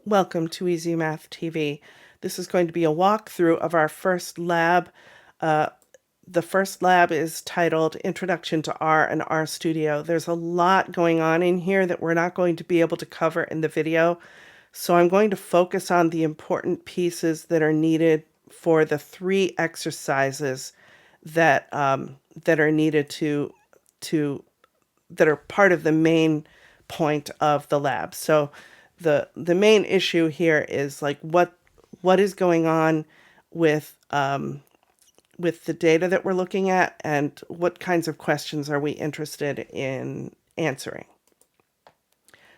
Welcome to Easy Math TV. This is going to be a walkthrough of our first lab. The first lab is titled Introduction to R and RStudio. There's a lot going on in here that we're not going to be able to cover in the video, so I'm going to focus on the important pieces that are needed for the 3 exercises that that are needed that are part of the main point of the lab. So the main issue here is like what is going on with the data that we're looking at, and what kinds of questions are we interested in answering.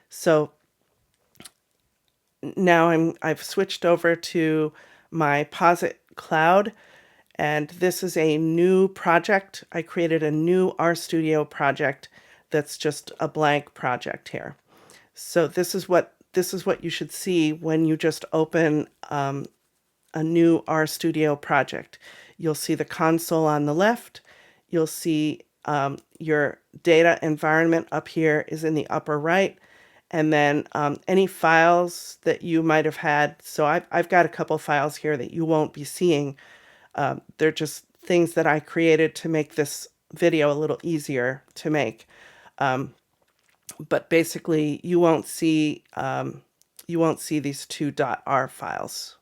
So now I've switched over to my Posit Cloud, and this is a new project. I created a new RStudio project that's just a blank project here. So this is what you should see when you just open a new RStudio project. You'll see the console on the left. You'll see your data environment up here is in the upper right. And then any files that you might have had. So I've got a couple files here that you won't be seeing. They're just things that I created to make this video a little easier to make. But basically, you won't see these two .r files.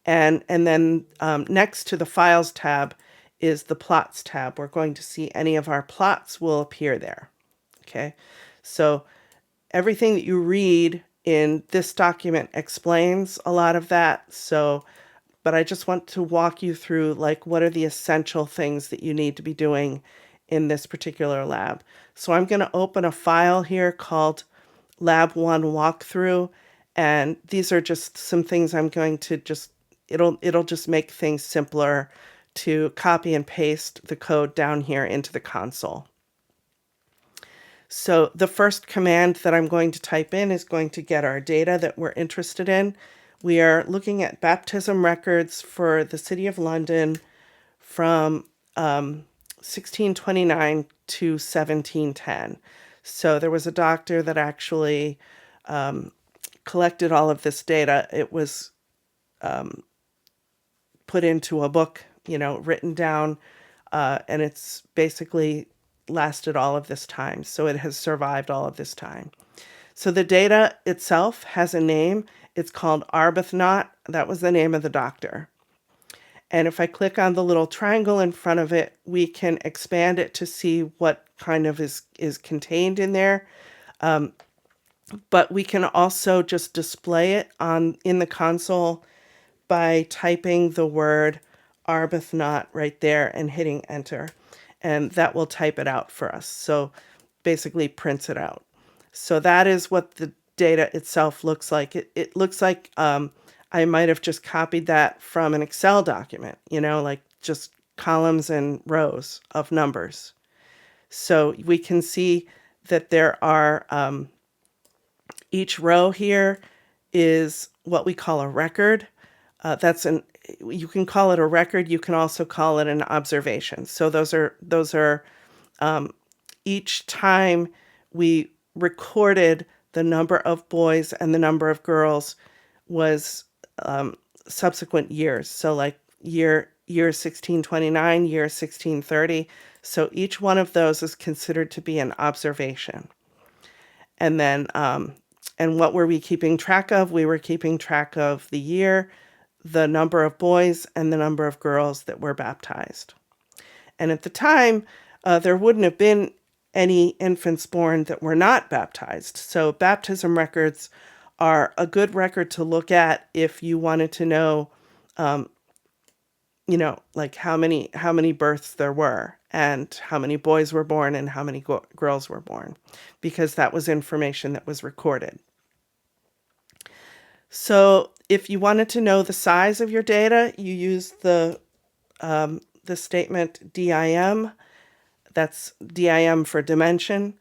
And then next to the Files tab is the Plots tab. We're going to see any of our plots will appear there. Okay, so everything that you read in this document explains a lot of that. So, but I just want to walk you through like what are the essential things that you need to be doing in this particular lab. So I'm going to open a file here called Lab1 walkthrough, and these are just some things I'm going to just it'll just make things simpler to copy and paste the code down here into the console. So the first command that I'm going to type in is going to get our data that we're interested in. We are looking at baptism records for the City of London from 1629 to 1710. So there was a doctor that actually collected all of this data. It was put into a book, written down, and it's basically lasted all of this time. So it has survived all of this time. So the data itself has a name. It's called Arbuthnot. That was the name of the doctor. And if I click on the little triangle in front of it, we can expand it to see what kind of is contained in there. But we can also just display it in the console by typing the word Arbuthnot right there and hitting enter. And that will type it out for us. So basically prints it out. So that is what the data itself looks like. It looks like I might have just copied that from an Excel document, like just columns and rows of numbers. So we can see that there are, each row here is what we call a record. You can call it a record. You can also call it an observation. So those are each time we recorded the number of boys and the number of girls was subsequent years. So like year 1629, year 1630. So each one of those is considered to be an observation. And then, and what were we keeping track of? We were keeping track of the year, the number of boys, and the number of girls that were baptized. And at the time, there wouldn't have been any infants born that were not baptized. So baptism records are a good record to look at if you wanted to know, like how many births there were, and how many boys were born and how many girls were born, because that was information that was recorded. So if you wanted to know the size of your data, you use the statement DIM. That's DIM for dimension.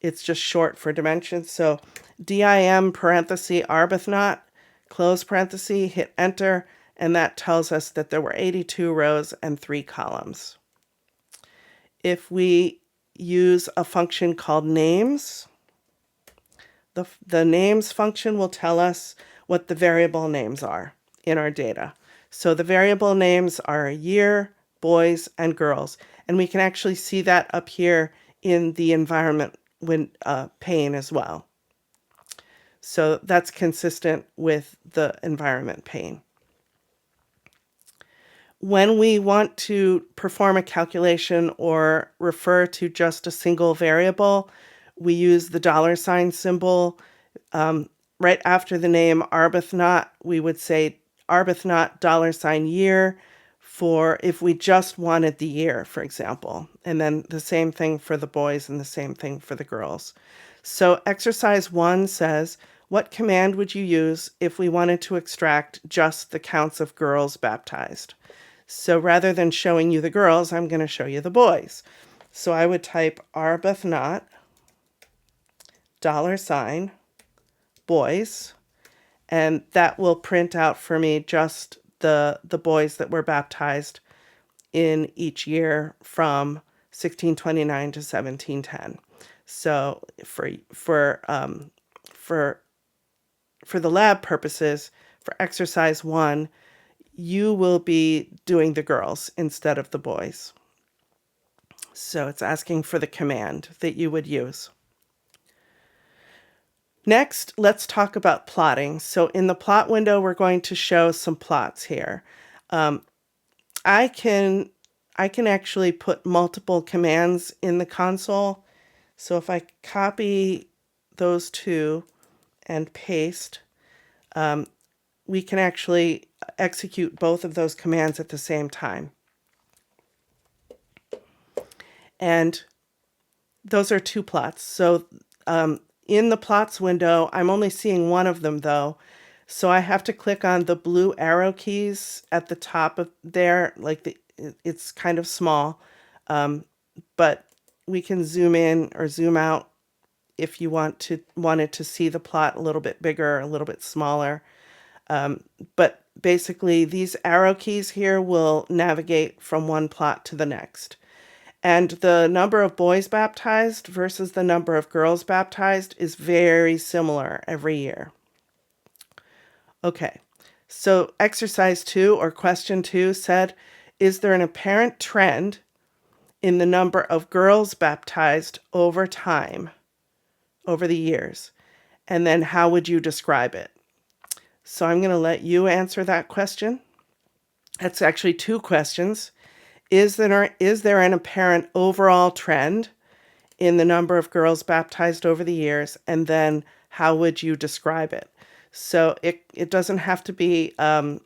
It's just short for dimension. So DIM parenthesis Arbuthnot, close parenthesis, hit enter, and that tells us that there were 82 rows and 3 columns. If we use a function called names, the names function will tell us what the variable names are in our data. So the variable names are year, boys, and girls. And we can actually see that up here in the environment pane as well. So that's consistent with the environment pane. When we want to perform a calculation or refer to just a single variable, we use the $ symbol. Right after the name Arbuthnot, we would say Arbuthnot $year for if we just wanted the year, for example. And then the same thing for the boys and the same thing for the girls. So exercise 1 says, what command would you use if we wanted to extract just the counts of girls baptized? So rather than showing you the girls, I'm going to show you the boys. So I would type Arbuthnot $boys, and that will print out for me just the boys that were baptized in each year from 1629 to 1710. So for the lab purposes, for exercise 1, you will be doing the girls instead of the boys. So it's asking for the command that you would use. Next, let's talk about plotting. So in the plot window, we're going to show some plots here. I can actually put multiple commands in the console. So if I copy those two and paste, we can actually execute both of those commands at the same time. And those are two plots. So in the plots window, I'm only seeing one of them though. So I have to click on the blue arrow keys at the top of there, it's kind of small, but we can zoom in or zoom out if you wanted to see the plot a little bit bigger, a little bit smaller. But basically these arrow keys here will navigate from one plot to the next. And the number of boys baptized versus the number of girls baptized is very similar every year. Okay, so exercise 2 or question 2 said, is there an apparent trend in the number of girls baptized over time, over the years? And then how would you describe it? So I'm going to let you answer that question. That's actually 2 questions. Is there an apparent overall trend in the number of girls baptized over the years? And then how would you describe it? So it doesn't have to be a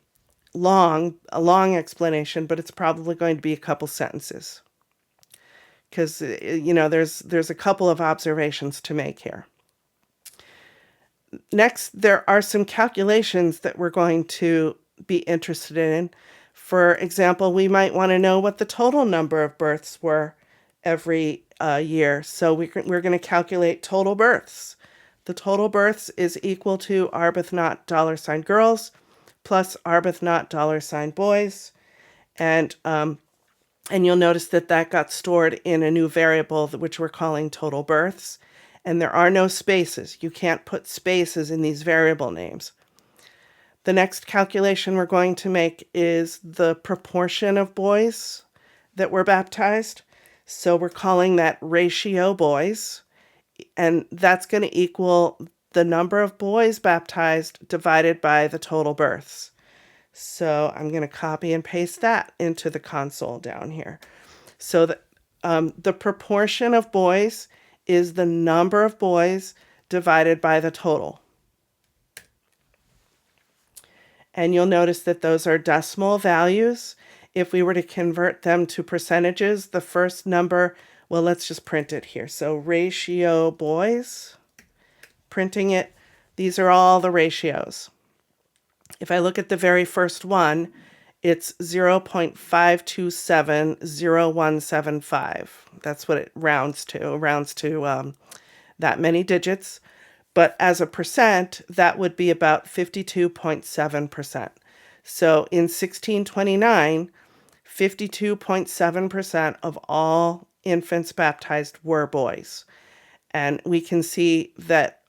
long explanation, but it's probably going to be a couple sentences. Because, there's a couple of observations to make here. Next, there are some calculations that we're going to be interested in. For example, we might want to know what the total number of births were every year. So we're going to calculate total births. The total births is equal to Arbuthnot $girls plus Arbuthnot $boys. And you'll notice that got stored in a new variable, which we're calling total births. And there are no spaces. You can't put spaces in these variable names. The next calculation we're going to make is the proportion of boys that were baptized. So we're calling that ratio boys. And that's going to equal the number of boys baptized divided by the total births. So I'm going to copy and paste that into the console down here. So the proportion of boys is the number of boys divided by the total. And you'll notice that those are decimal values. If we were to convert them to percentages, the first number, well, let's just print it here. So ratio boys, printing it, these are all the ratios. If I look at the very first one, it's 0.5270175. That's what it rounds to that many digits. But as a percent, that would be about 52.7%. So in 1629, 52.7% of all infants baptized were boys. And we can see that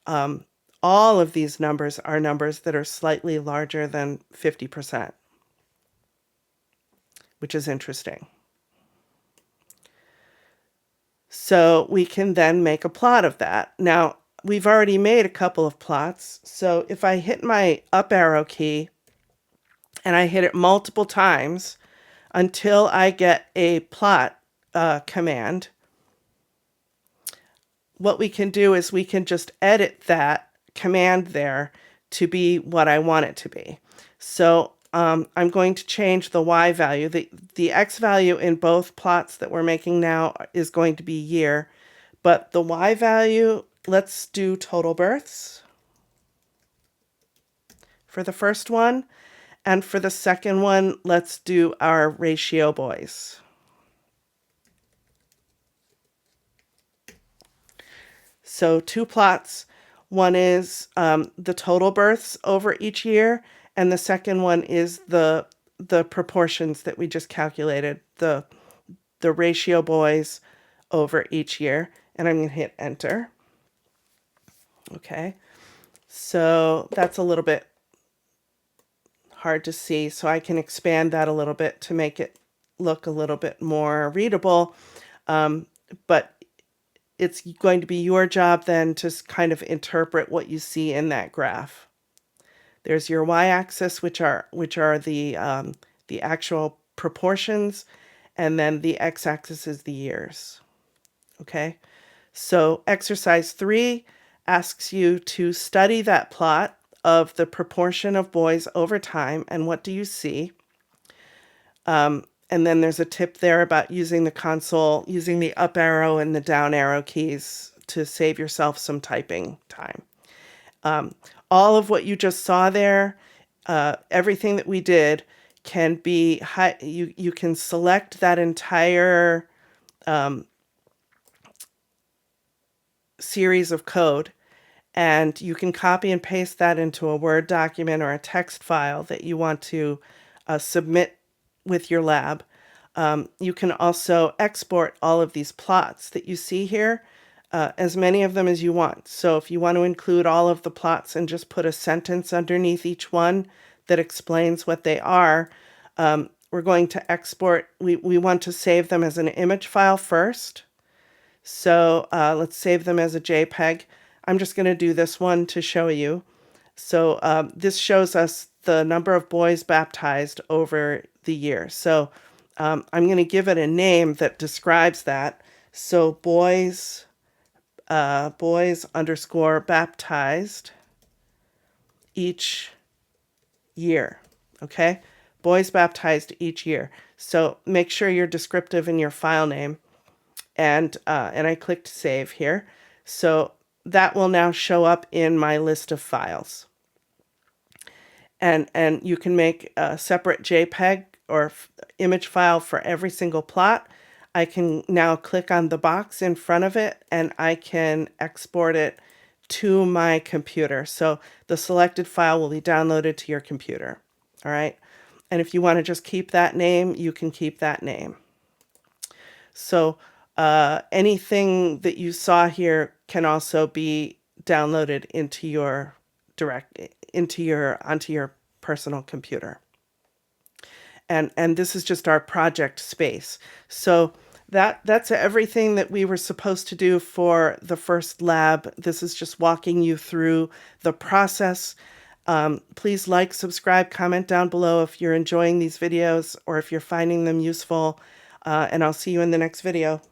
all of these numbers are numbers that are slightly larger than 50%, which is interesting. So we can then make a plot of that. Now, we've already made a couple of plots. So if I hit my up arrow key and I hit it multiple times until I get a plot command, what we can do is we can just edit that command there to be what I want it to be. So I'm going to change the Y value. The X value in both plots that we're making now is going to be year, but the Y value, let's do total births for the first one. And for the second one, let's do our ratio boys. So 2 plots. One is the total births over each year, and the second one is the proportions that we just calculated, the ratio boys over each year. And I'm going to hit enter. Okay, so that's a little bit hard to see, so I can expand that a little bit to make it look a little bit more readable. But it's going to be your job then to kind of interpret what you see in that graph. There's your y-axis, which are the actual proportions, and then the x-axis is the years. Okay, so exercise 3 asks you to study that plot of the proportion of boys over time, and what do you see? And then there's a tip there about using the console, using the up arrow and the down arrow keys to save yourself some typing time. All of what you just saw there, everything that we did can be, you can select that entire series of code, and you can copy and paste that into a Word document or a text file that you want to submit with your lab. You can also export all of these plots that you see here, as many of them as you want. So if you want to include all of the plots and just put a sentence underneath each one that explains what they are, we're going to export. We want to save them as an image file first. So let's save them as a JPEG. I'm just going to do this one to show you. So this shows us the number of boys baptized over the year. So I'm going to give it a name that describes that. So boys underscore baptized each year. Okay, boys baptized each year. So make sure you're descriptive in your file name. And I clicked save here. So that will now show up in my list of files. And you can make a separate JPEG or image file for every single plot. I can now click on the box in front of it and I can export it to my computer. So the selected file will be downloaded to your computer. All right. And if you want to just keep that name, you can keep that name. So anything that you saw here can also be downloaded into your onto your personal computer. And this is just our project space. So that's everything that we were supposed to do for the first lab. This is just walking you through the process. Please like, subscribe, comment down below if you're enjoying these videos or if you're finding them useful. And I'll see you in the next video.